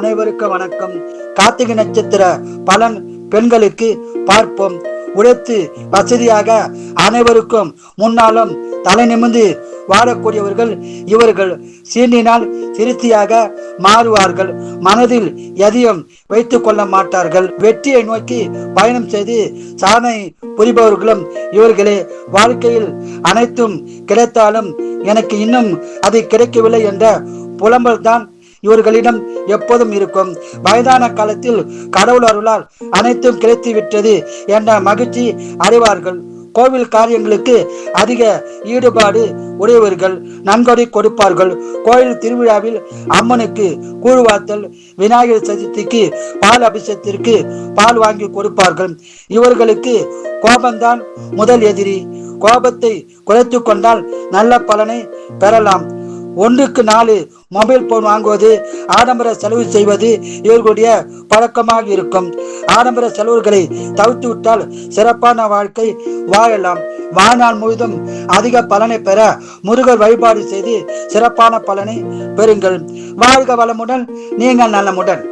அனைவருக்கும் வணக்கம். கார்த்திகை நட்சத்திர பலன் பெண்களுக்கு பார்ப்போம். உழைத்து வசதியாக அனைவருக்கும் முன்னாலும் தலை நிமிர்ந்து வாழக்கூடியவர்கள் இவர்கள். சீண்டினால் திருப்தியாக மாறுவார்கள். மனதில் எதையும் வைத்துக் கொள்ள மாட்டார்கள். வெற்றியை நோக்கி பயணம் செய்து சாதனை புரிபவர்களும் இவர்களே. வாழ்க்கையில் அனைத்தும் கிடைத்தாலும் எனக்கு இன்னும் அது கிடைக்கவில்லை என்ற புலம்பல் தான் இவர்களிடம் எப்போதும் இருக்கும். வயதான காலத்தில் கடவுள் அருளால் அனைத்தும் கிடைத்து விட்டது என்ற மகிழ்ச்சி அடைவார்கள். கோவில் காரியங்களுக்கு அதிக ஈடுபாடு உடையவர்கள். நன்கொடை கொடுப்பார்கள். கோயில் திருவிழாவில் அம்மனுக்கு கூழ்வாத்தல், விநாயகர் சதுர்த்திக்கு பால் அபிஷேகத்திற்கு பால் வாங்கி கொடுப்பார்கள். இவர்களுக்கு கோபம்தான் முதல் எதிரி. கோபத்தை குறைத்து கொண்டால் நல்ல பலனை பெறலாம். 1க்கு 4 மொபைல் போன் வாங்குவது, ஆடம்பர செலவு செய்வது இவர்களுடைய பழக்கமாக இருக்கும். ஆடம்பர செலவுகளை தவிர்த்து விட்டால் சிறப்பான வாழ்க்கை வாழலாம். வாழ்நாள் முழுதும் அதிக பலனை பெற முருகர் வழிபாடு செய்து சிறப்பான பலனை பெறுங்கள். வாழ்க வளமுடன், நீங்கள் நலமுடன்.